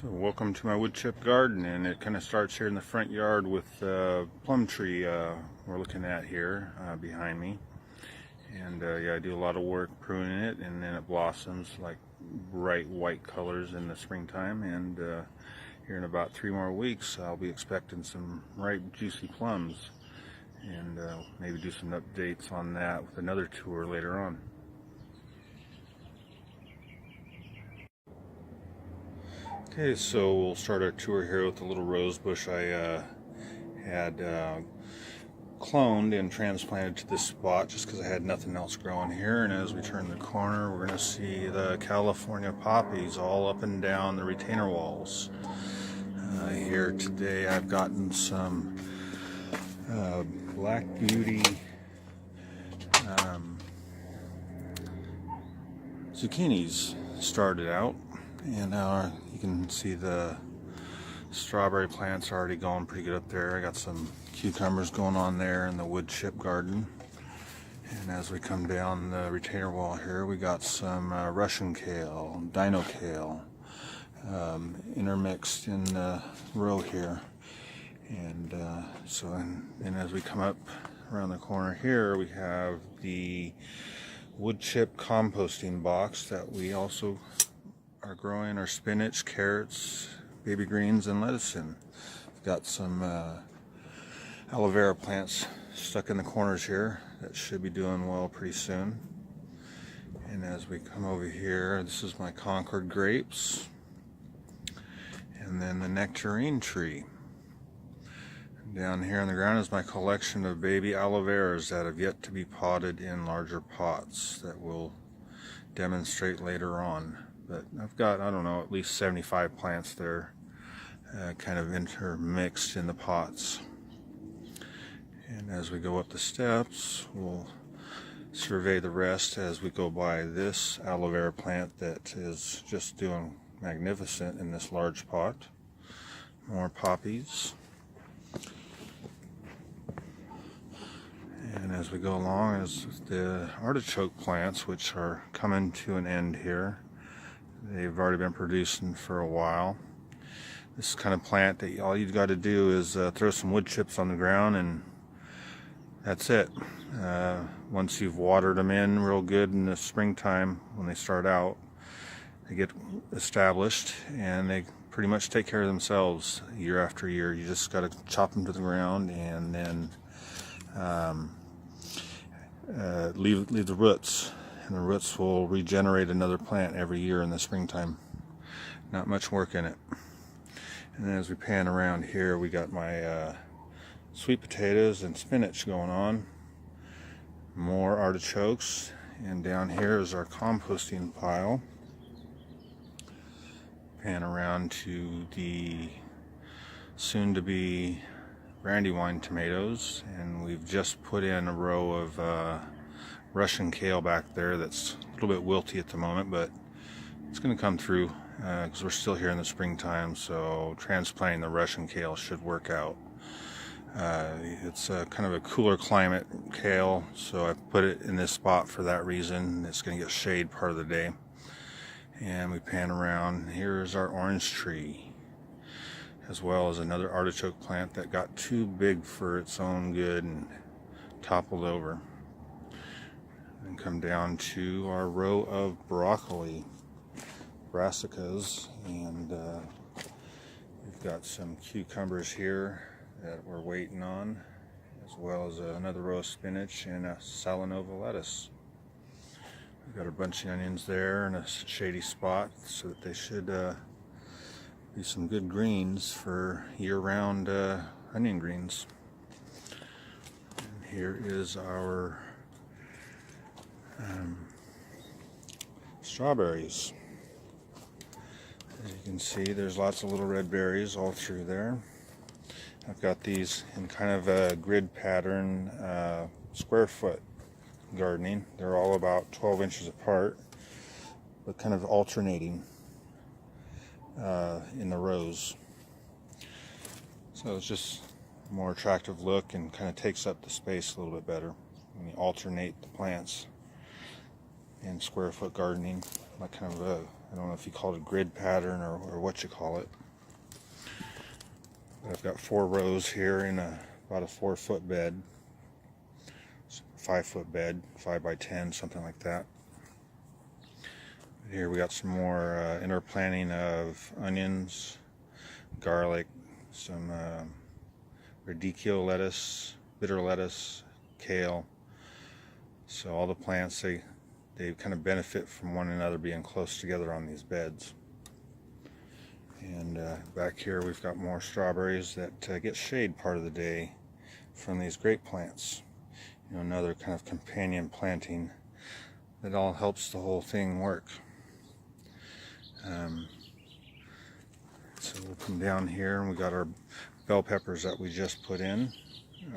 So welcome to my woodchip garden, and it kind of starts here in the front yard with Plum Tree we're looking at here behind me. And yeah, I do a lot of work pruning it, and then it blossoms like bright white colors in the springtime. And here in about 3 more weeks I'll be expecting some ripe juicy plums, and maybe do some updates on that with another tour later on. Okay, so we'll start our tour here with a little rose bush I had cloned and transplanted to this spot just because I had nothing else growing here. And as we turn the corner, we're going to see the California poppies all up and down the retainer walls. Here today I've gotten some Black Beauty zucchinis started out. And now you can see the strawberry plants are already going pretty good up there. I got some cucumbers going on there in the woodchip garden. And as we come down the retainer wall here, we got some Russian kale, Dino Kale, intermixed in the row here. And and as we come up around the corner here, we have the woodchip composting box that we also are growing our spinach, carrots, baby greens, and lettuce in. We've got some aloe vera plants stuck in the corners here that should be doing well pretty soon. And as we come over here, this is my Concord grapes, and then the nectarine tree. And down here on the ground is my collection of baby aloe veras that have yet to be potted in larger pots that we'll demonstrate later on. But I've got, I don't know, at least 75 plants there, kind of intermixed in the pots. And as we go up the steps, we'll survey the rest as we go by this aloe vera plant that is just doing magnificent in this large pot. More poppies. And as we go along is the artichoke plants, which are coming to an end here. They've already been producing for a while. This kind of plant that all you've got to do is throw some wood chips on the ground, and that's it. Once you've watered them in real good in the springtime when they start out, they get established and they pretty much take care of themselves year after year. You just got to chop them to the ground and then leave the roots. And the roots will regenerate another plant every year in the springtime. Not much work in it. And then as we pan around here, we got my sweet potatoes and spinach going on. More artichokes. And down here is our composting pile. Pan around to the soon-to-be brandywine tomatoes. And we've just put in a row of Russian kale back there that's a little bit wilty at the moment, but it's going to come through because we're still here in the springtime, so transplanting the Russian kale should work out. It's kind of a cooler climate kale, so I put it in this spot for that reason. It's going to get shade part of the day. And we pan around. Here's our orange tree, as well as another artichoke plant that got too big for its own good and toppled over. And come down to our row of broccoli, brassicas, and we've got some cucumbers here that we're waiting on, as well as another row of spinach and a Salanova lettuce. We've got a bunch of onions there in a shady spot, so that they should be some good greens for year-round onion greens. And here is our strawberries. As you can see, there's lots of little red berries all through there. I've got these in kind of a grid pattern, square foot gardening. They're all about 12 inches apart, but kind of alternating in the rows. So it's just a more attractive look and kind of takes up the space a little bit better when you alternate the plants in square foot gardening. like kind of a, I don't know if you call it a grid pattern or what you call it. But I've got 4 rows here in about a 4-foot bed, 5-foot bed, 5 by 10, something like that. Here we got some more interplanting of onions, garlic, some Artichoke lettuce, bitter lettuce, kale. So all the plants, they kind of benefit from one another being close together on these beds. And back here we've got more strawberries that get shade part of the day from these grape plants. You know, another kind of companion planting that all helps the whole thing work. So we'll come down here and we got our bell peppers that we just put in,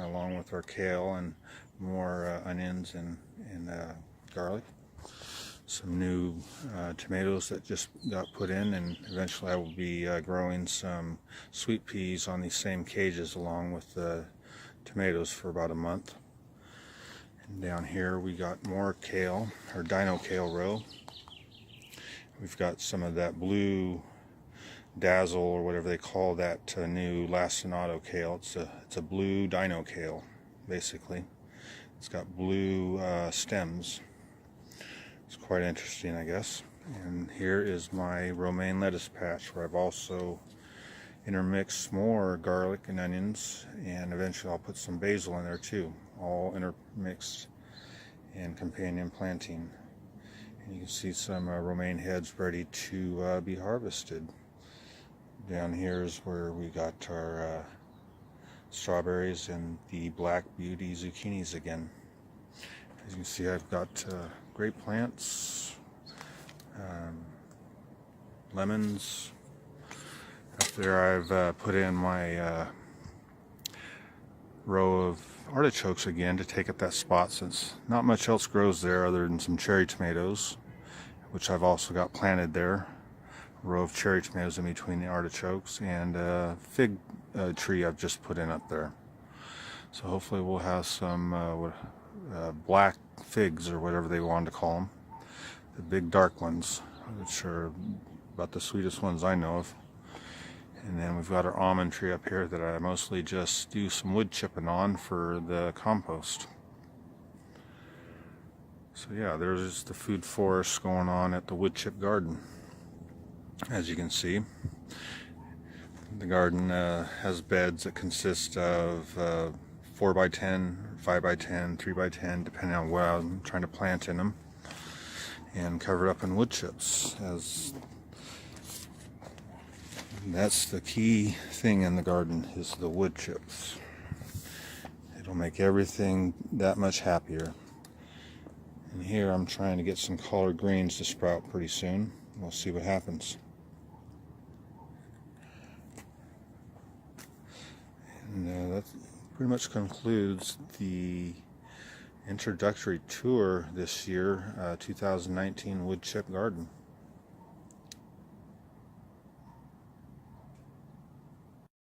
along with our kale and more onions and garlic. Some new tomatoes that just got put in, and eventually I will be growing some sweet peas on these same cages along with the tomatoes for about a month. And down here we got more kale, or Dino Kale row. We've got some of that blue dazzle, or whatever they call that new lacinato kale. It's a blue Dino Kale, basically. It's got blue stems. It's quite interesting, I guess. And here is my romaine lettuce patch, where I've also intermixed more garlic and onions, and eventually I'll put some basil in there too, all intermixed and companion planting. And you can see some romaine heads ready to be harvested. Down here is where we got our strawberries and the Black Beauty zucchinis again. As you can see, I've got grape plants, lemons. Up there I've put in my row of artichokes again to take up that spot, since not much else grows there other than some cherry tomatoes, which I've also got planted there. A row of cherry tomatoes in between the artichokes, and a fig tree I've just put in up there. So hopefully we'll have some black figs, or whatever they wanted to call them, the big dark ones, which are about the sweetest ones I know of. And then we've got our almond tree up here that I mostly just do some wood chipping on for the compost. So yeah, there's the food forest going on at the Woodchip garden. As you can see, the garden has beds that consist of 4 by 10, 5 by 10, 3 by 10, depending on what I'm trying to plant in them, and covered up in wood chips. That's the key thing in the garden, is the wood chips. It'll make everything that much happier. And here I'm trying to get some collard greens to sprout pretty soon. We'll see what happens. And that pretty much concludes the introductory tour this year, 2019 Woodchip Garden.